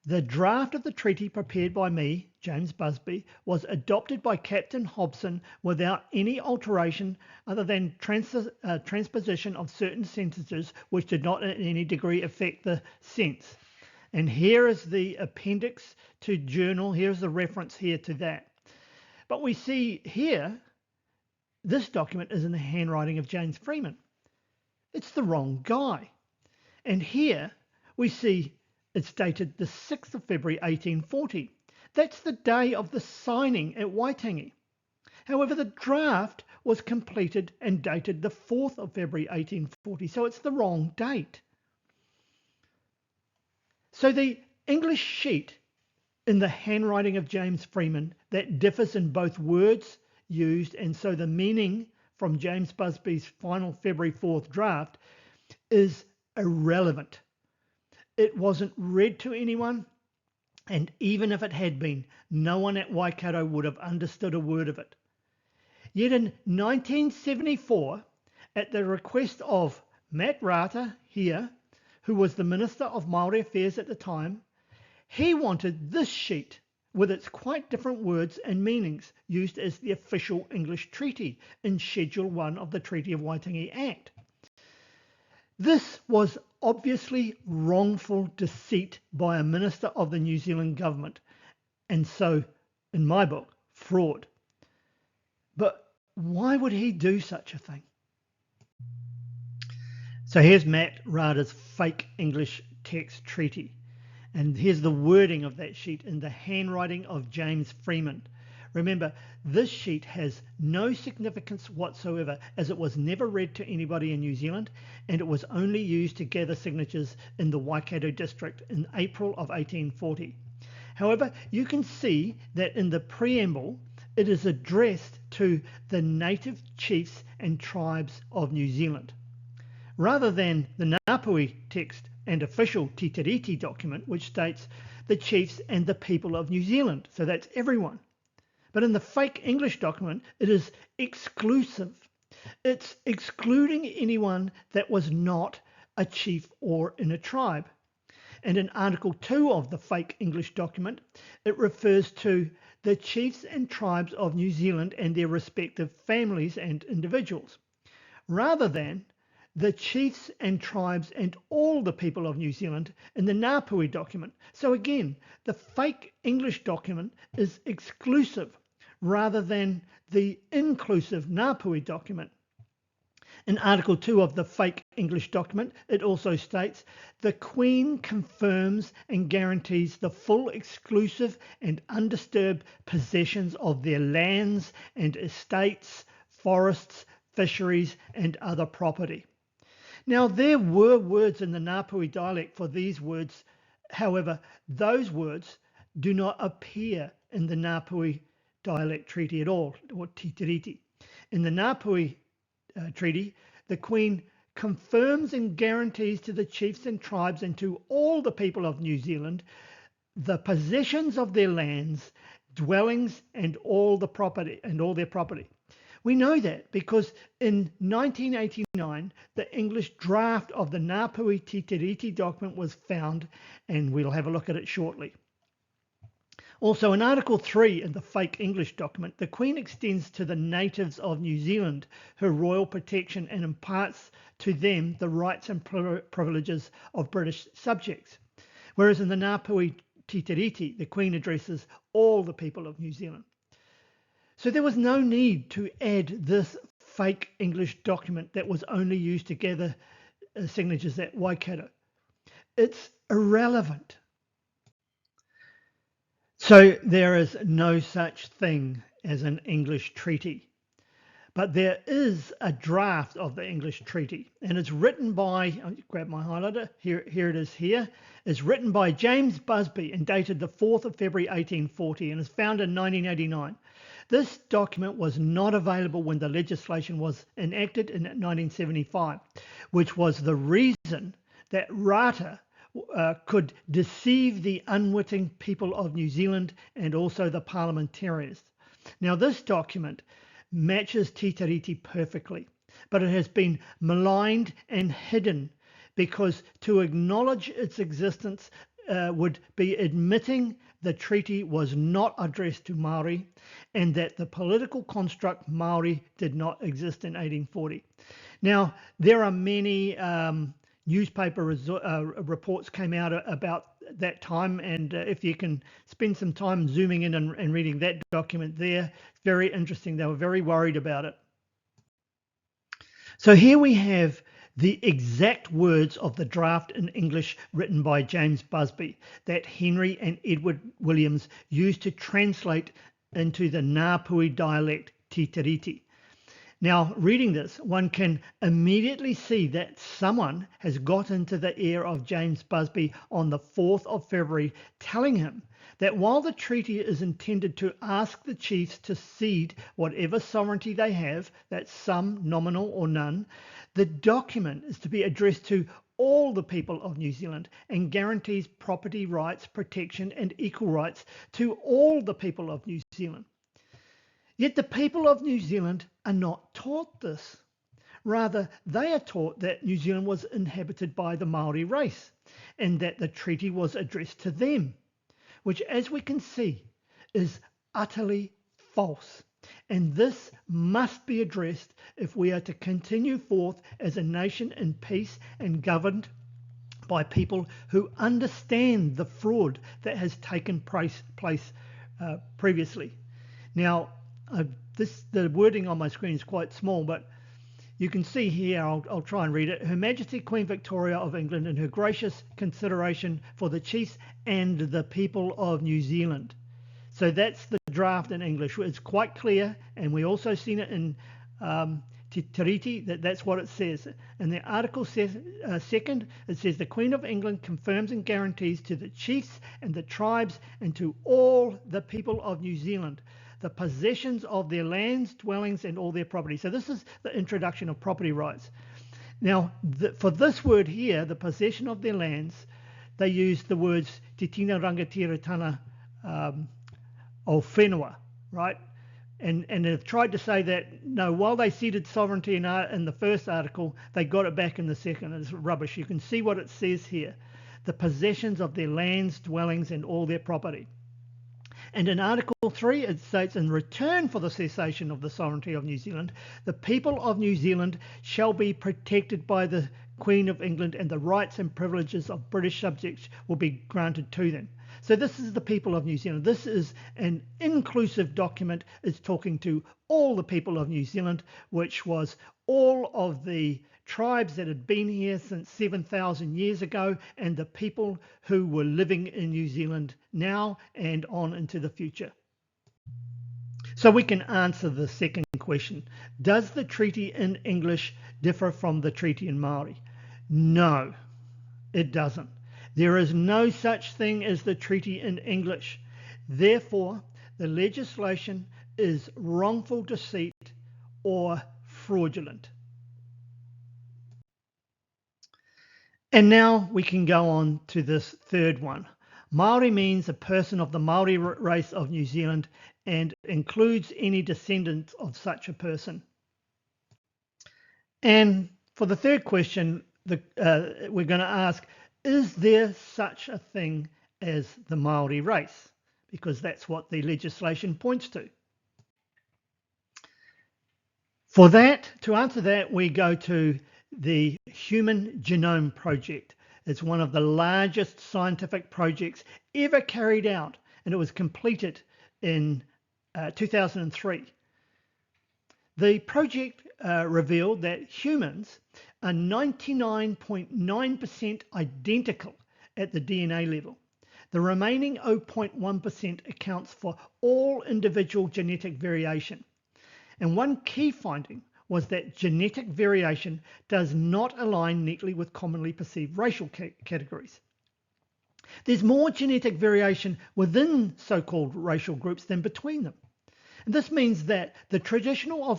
The draft of the treaty prepared by me, James Busby, was adopted by Captain Hobson without any alteration other than transposition of certain sentences which did not in any degree affect the sense. And here is the appendix to journal. Here's the reference here to that. But we see here, this document is in the handwriting of James Freeman. It's the wrong guy. And here we see it's dated the 6th of February 1840. That's the day of the signing at Waitangi. However, the draft was completed and dated the 4th of February 1840, so it's the wrong date. So the English sheet in the handwriting of James Freeman that differs in both words used, and so the meaning from James Busby's final February 4th draft is irrelevant. It wasn't read to anyone, and even if it had been, no one at Waikato would have understood a word of it. Yet in 1974, at the request of Matt Rata here, who was the Minister of Maori Affairs at the time, he wanted this sheet with its quite different words and meanings used as the official English treaty in Schedule 1 of the Treaty of Waitangi Act. This was obviously wrongful deceit by a minister of the New Zealand government, and so, in my book, fraud. But why would he do such a thing? So here's Matt Rada's fake English text treaty. And here's the wording of that sheet in the handwriting of James Freeman. Remember, this sheet has no significance whatsoever, as it was never read to anybody in New Zealand, and it was only used to gather signatures in the Waikato district in April of 1840. However, you can see that in the preamble, it is addressed to the native chiefs and tribes of New Zealand, rather than the Ngāpuhi text and official Te Tiriti document, which states the chiefs and the people of New Zealand. So that's everyone. But in the fake English document, it is exclusive. It's excluding anyone that was not a chief or in a tribe. And in Article 2 of the fake English document, it refers to the chiefs and tribes of New Zealand and their respective families and individuals, rather than the chiefs and tribes and all the people of New Zealand in the Ngāpuhi document. So again, the fake English document is exclusive rather than the inclusive Ngāpuhi document. In Article 2 of the fake English document, it also states, the Queen confirms and guarantees the full, exclusive and undisturbed possessions of their lands and estates, forests, fisheries and other property. Now, there were words in the Ngāpuhi dialect for these words. However, those words do not appear in the Ngāpuhi dialect treaty at all, or Te Tiriti. In the Ngāpuhi treaty, the Queen confirms and guarantees to the chiefs and tribes and to all the people of New Zealand the possessions of their lands, dwellings, and all the property and all their property. We know that because in 1989, the English draft of the Ngāpuhi Te Tiriti document was found, and we'll have a look at it shortly. Also, in Article 3 in the fake English document, the Queen extends to the natives of New Zealand her royal protection and imparts to them the rights and privileges of British subjects. Whereas in the Ngāpuhi Te Tiriti, the Queen addresses all the people of New Zealand. So there was no need to add this fake English document that was only used to gather signatures at Waikato. It's irrelevant. So there is no such thing as an English treaty. But there is a draft of the English treaty, and it's written by, I'll grab my highlighter, here it is here. It's written by James Busby and dated the 4th of February 1840 and is found in 1989. This document was not available when the legislation was enacted in 1975, which was the reason that Rata could deceive the unwitting people of New Zealand and also the parliamentarians. Now, this document matches Te Tiriti perfectly, but it has been maligned and hidden because to acknowledge its existence would be admitting the treaty was not addressed to Maori and that the political construct Maori did not exist in 1840. Now, there are many newspaper reports came out about that time, and if you can spend some time zooming in and reading that document there, it's very interesting. They were very worried about it. So here we have the exact words of the draft in English written by James Busby that Henry and Edward Williams used to translate into the Ngāpuhi dialect Te Tiriti. Now, reading this, one can immediately see that someone has got into the ear of James Busby on the 4th of February, telling him that while the treaty is intended to ask the chiefs to cede whatever sovereignty they have, that's some, nominal or none, the document is to be addressed to all the people of New Zealand and guarantees property rights, protection and equal rights to all the people of New Zealand. Yet the people of New Zealand are not taught this. Rather, they are taught that New Zealand was inhabited by the Maori race and that the treaty was addressed to them, which, as we can see, is utterly false. And this must be addressed if we are to continue forth as a nation in peace and governed by people who understand the fraud that has taken place previously. Now, the wording on my screen is quite small, but you can see here, I'll try and read it. Her Majesty Queen Victoria of England, in her gracious consideration for the chiefs and the people of New Zealand. So that's the draft in English. It's quite clear, and we also seen it in Treaty that's what it says. And the article says, second, it says the Queen of England confirms and guarantees to the chiefs and the tribes and to all the people of New Zealand the possessions of their lands, dwellings, and all their property. So this is the introduction of property rights. Now, for this word here, the possession of their lands, they use the words te tina rangatiratana o whenua, right? And they've tried to say that, no, while they ceded sovereignty in the first article, they got it back in the second. It's rubbish. You can see what it says here. The possessions of their lands, dwellings, and all their property. And in Article 3, it states, in return for the cessation of the sovereignty of New Zealand, the people of New Zealand shall be protected by the Queen of England, and the rights and privileges of British subjects will be granted to them. So this is the people of New Zealand. This is an inclusive document. It's talking to all the people of New Zealand, which was all of the tribes that had been here since 7,000 years ago, and the people who were living in New Zealand now and on into the future. So we can answer the second question. Does the treaty in English differ from the treaty in Maori? No, it doesn't. There is no such thing as the treaty in English. Therefore, the legislation is wrongful deceit or fraudulent. And now we can go on to this third one. Maori means a person of the Maori race of New Zealand and includes any descendants of such a person. And for the third question, we're going to ask, is there such a thing as the Maori race? Because that's what the legislation points to. For that, to answer that, we go to the Human Genome Project. It's one of the largest scientific projects ever carried out, and it was completed in 2003. The project revealed that humans are 99.9% identical at the DNA level. The remaining 0.1% accounts for all individual genetic variation. And one key finding was that genetic variation does not align neatly with commonly perceived racial categories. There's more genetic variation within so-called racial groups than between them. And this means that the traditional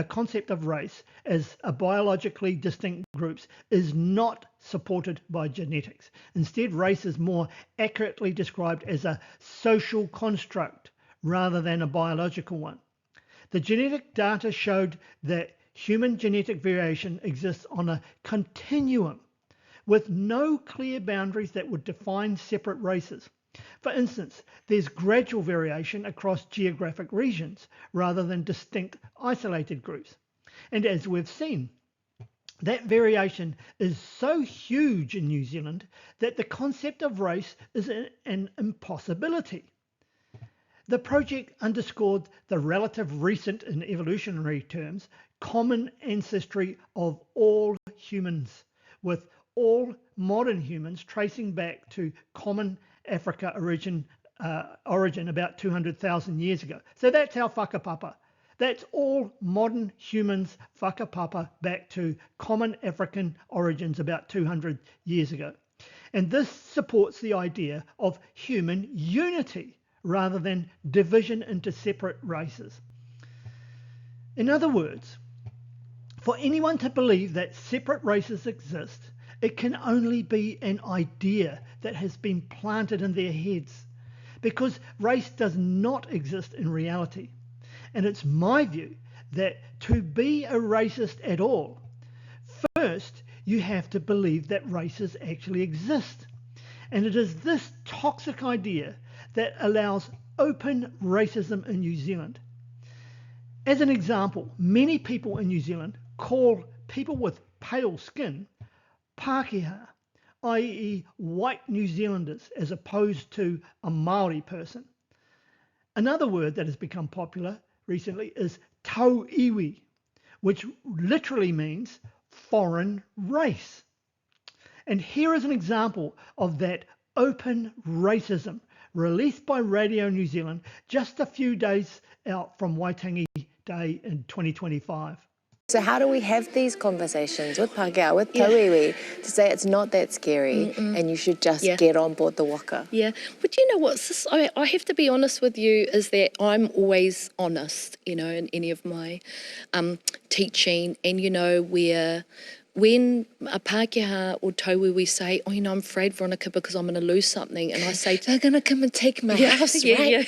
concept of race as a biologically distinct groups is not supported by genetics. Instead, race is more accurately described as a social construct rather than a biological one. The genetic data showed that human genetic variation exists on a continuum with no clear boundaries that would define separate races. For instance, there's gradual variation across geographic regions rather than distinct isolated groups. And as we've seen, that variation is so huge in New Zealand that the concept of race is an impossibility. The project underscored the relative recent, in evolutionary terms, common ancestry of all humans, with all modern humans tracing back to common Africa origin about 200,000 years ago. So that's our whakapapa. That's all modern humans whakapapa back to common African origins about 200 years ago. And this supports the idea of human unity rather than division into separate races. In other words, for anyone to believe that separate races exist, it can only be an idea that has been planted in their heads, because race does not exist in reality. And it's my view that to be a racist at all, first you have to believe that races actually exist. And it is this toxic idea that allows open racism in New Zealand. As an example, many people in New Zealand call people with pale skin Pākehā, i.e. white New Zealanders, as opposed to a Maori person. Another word that has become popular recently is tauiwi, which literally means foreign race. And here is an example of that open racism released by Radio New Zealand just a few days out from Waitangi Day in 2025. So how do we have these conversations with Pākehā, with tauiwi, to say it's not that scary and you should just get on board the waka? Yeah, but you know what, sis, I have to be honest with you, is that I'm always honest, you know, in any of my teaching, and you know, when a Pākehā or tauiwi say, oh, you know, I'm afraid, Veronica, because I'm going to lose something. And I say, they're going to come and take my house, right? Yeah.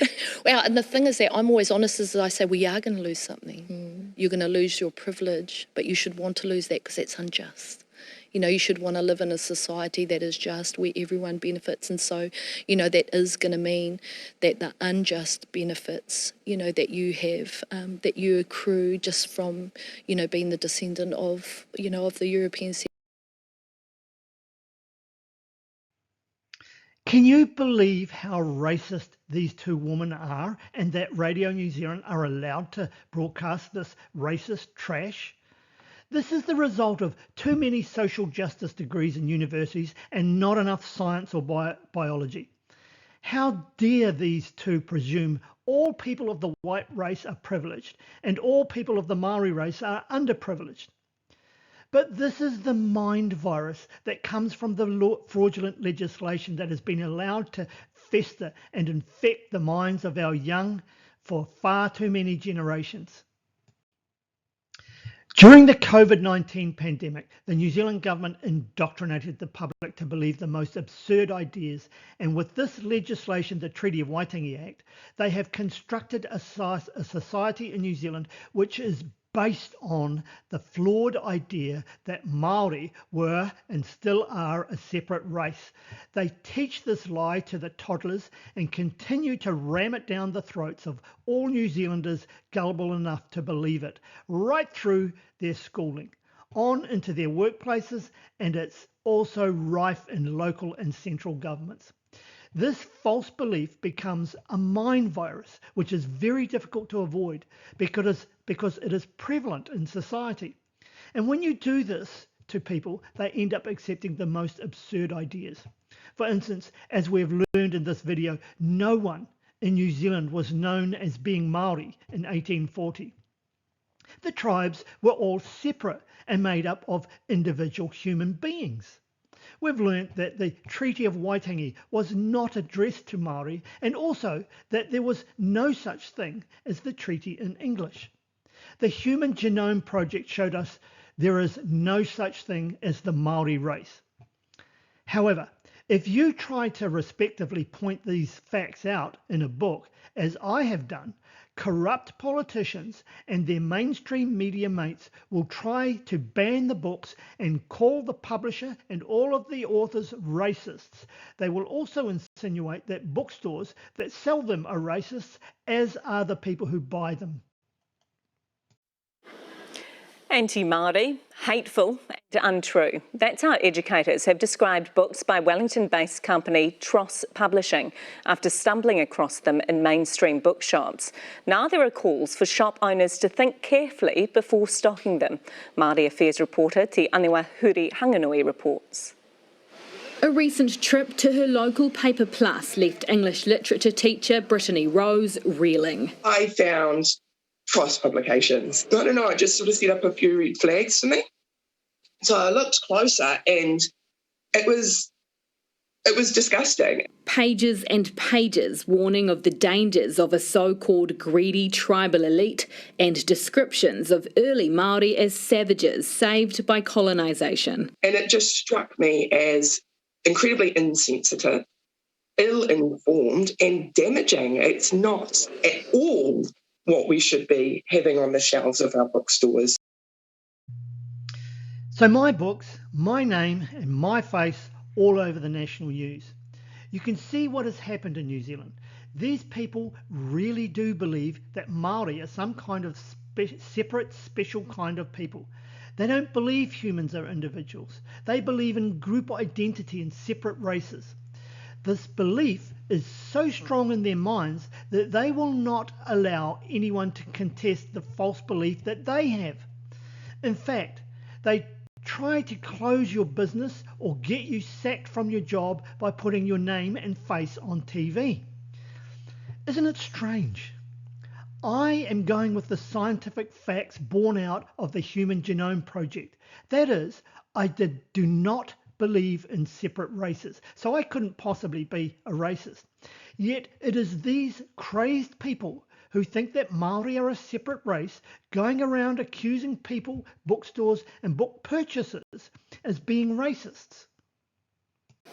Well, and the thing is that I'm always honest, is that I say, well, you are going to lose something. You're going to lose your privilege, but you should want to lose that because that's unjust. You know, you should want to live in a society that is just, where everyone benefits. And so, you know, that is going to mean that the unjust benefits, you know, that you have, that you accrue just from, you know, being the descendant of, you know, of the European. Can you believe how racist these two women are, and that Radio New Zealand are allowed to broadcast this racist trash? This is the result of too many social justice degrees in universities and not enough science or biology. How dare these two presume all people of the white race are privileged and all people of the Maori race are underprivileged? But this is the mind virus that comes from the fraudulent legislation that has been allowed to fester and infect the minds of our young for far too many generations. During the COVID-19 pandemic, the New Zealand government indoctrinated the public to believe the most absurd ideas, and with this legislation, the Treaty of Waitangi Act, they have constructed a society in New Zealand which is based on the flawed idea that Maori were and still are a separate race. They teach this lie to the toddlers and continue to ram it down the throats of all New Zealanders gullible enough to believe it, right through their schooling, on into their workplaces, and it's also rife in local and central governments. This false belief becomes a mind virus, which is very difficult to avoid because it is prevalent in society. And when you do this to people, they end up accepting the most absurd ideas. For instance, as we've learned in this video, no one in New Zealand was known as being Maori in 1840. The tribes were all separate and made up of individual human beings. We've learnt that the Treaty of Waitangi was not addressed to Maori, and also that there was no such thing as the treaty in English. The Human Genome Project showed us there is no such thing as the Maori race. However, if you try to respectively point these facts out in a book, as I have done, corrupt politicians and their mainstream media mates will try to ban the books and call the publisher and all of the authors racists. They will also insinuate that bookstores that sell them are racists, as are the people who buy them. Anti-Maori, hateful and untrue. That's how educators have described books by Wellington-based company Tross Publishing after stumbling across them in mainstream bookshops. Now there are calls for shop owners to think carefully before stocking them. Māori Affairs reporter Te Aniwa Huri Hanganui reports. A recent trip to her local Paper Plus left English literature teacher Brittany Rose reeling. I found Tross Publications. I don't know, it just sort of set up a few red flags for me. So I looked closer and it was disgusting. Pages and pages warning of the dangers of a so-called greedy tribal elite and descriptions of early Māori as savages saved by colonisation. And it just struck me as incredibly insensitive, ill-informed and damaging. It's not at all what we should be having on the shelves of our bookstores. So my books, my name and my face all over the national news. You can see what has happened in New Zealand. These people really do believe that Maori are some kind of separate, special kind of people. They don't believe humans are individuals. They believe in group identity and separate races. This belief is so strong in their minds that they will not allow anyone to contest the false belief that they have. In fact, they try to close your business or get you sacked from your job by putting your name and face on TV. Isn't it strange? I am going with the scientific facts born out of the Human Genome Project. That is, I do not believe in separate races, so I couldn't possibly be a racist. Yet it is these crazed people who think that Maori are a separate race going around accusing people, bookstores and book purchasers as being racists.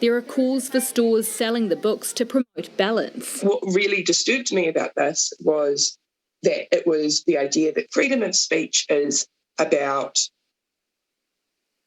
There are calls for stores selling the books to promote balance. What really disturbed me about this was that it was the idea that freedom of speech is about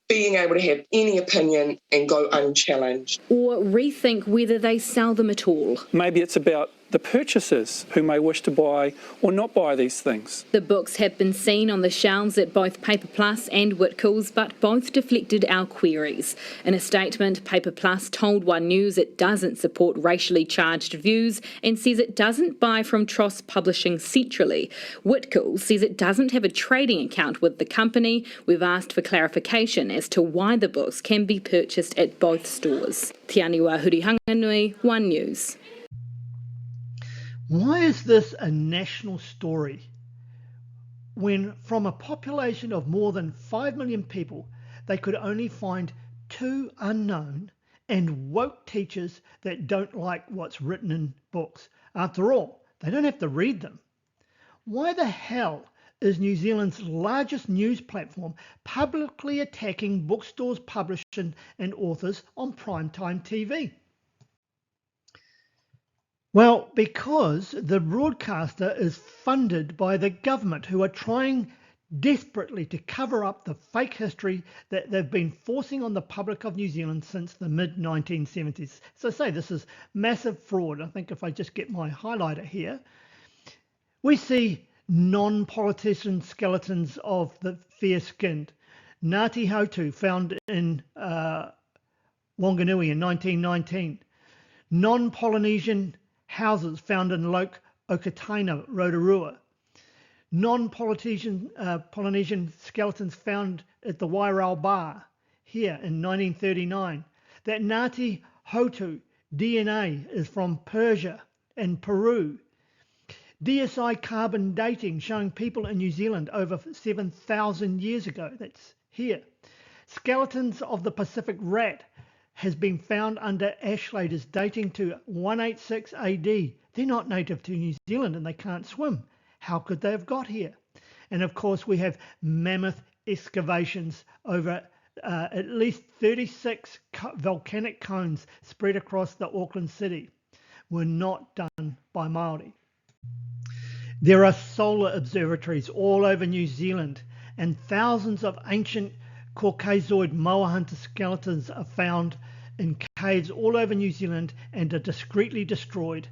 being able to have any opinion and go unchallenged. Or rethink whether they sell them at all. Maybe it's about the purchasers who may wish to buy or not buy these things. The books have been seen on the shelves at both Paper Plus and Whitcoulls, but both deflected our queries. In a statement, Paper Plus told One News it doesn't support racially charged views and says it doesn't buy from Tross Publishing centrally. Whitcoulls says it doesn't have a trading account with the company. We've asked for clarification as to why the books can be purchased at both stores. Te Aniwa Hurihanganui, One News. Why is this a national story when from a population of more than 5 million people, they could only find 2 unknown and woke teachers that don't like what's written in books? After all, they don't have to read them. Why the hell is New Zealand's largest news platform publicly attacking bookstores, publishers and authors on primetime TV? Well, because the broadcaster is funded by the government, who are trying desperately to cover up the fake history that they've been forcing on the public of New Zealand since the mid-1970s. So I say this is massive fraud. I think if I just get my highlighter here, we see non-politician skeletons of the fair-skinned. Ngāti Hautu found in Wanganui in 1919. Non-Polynesian houses found in Lake Okataina, Rotorua. Non-Polynesian Polynesian skeletons found at the Wairau Bar here in 1939. That Ngāti Hautu DNA is from Persia and Peru. DSI carbon dating showing people in New Zealand over 7,000 years ago. That's here. Skeletons of the Pacific rat has been found under ash layers dating to 186 AD. They're not native to New Zealand and they can't swim. How could they have got here? And of course we have mammoth excavations over at least 36 volcanic cones spread across the Auckland city. Were not done by Maori. There are solar observatories all over New Zealand, and thousands of ancient Caucasoid moa hunter skeletons are found in caves all over New Zealand and are discreetly destroyed.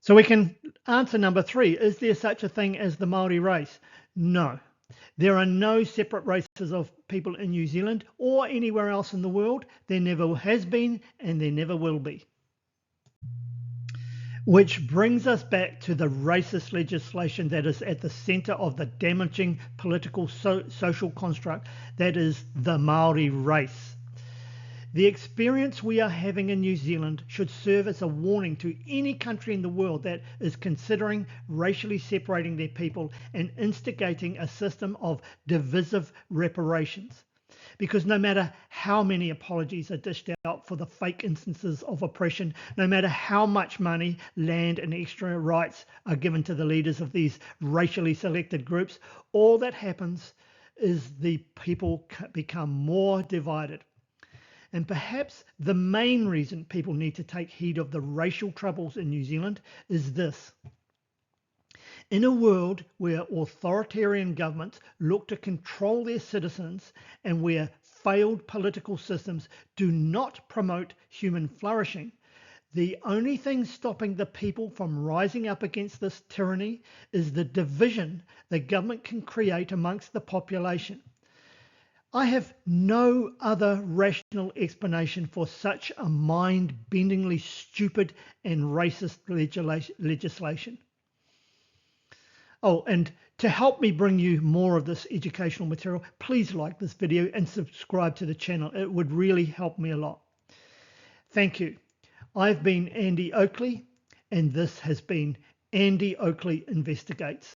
So we can answer number 3. Is there such a thing as the Maori race? No. There are no separate races of people in New Zealand or anywhere else in the world. There never has been and there never will be. Which brings us back to the racist legislation that is at the centre of the damaging political social construct that is the Maori race. The experience we are having in New Zealand should serve as a warning to any country in the world that is considering racially separating their people and instigating a system of divisive reparations. Because no matter how many apologies are dished out for the fake instances of oppression, no matter how much money, land and extra rights are given to the leaders of these racially selected groups, all that happens is the people become more divided. And perhaps the main reason people need to take heed of the racial troubles in New Zealand is this. In a world where authoritarian governments look to control their citizens and where failed political systems do not promote human flourishing, The only thing stopping the people from rising up against this tyranny is the division the government can create amongst the population. I have no other rational explanation for such a mind-bendingly stupid and racist legislation. Oh, and to help me bring you more of this educational material, please like this video and subscribe to the channel. It would really help me a lot. Thank you. I've been Andy Oakley, and this has been Andy Oakley Investigates.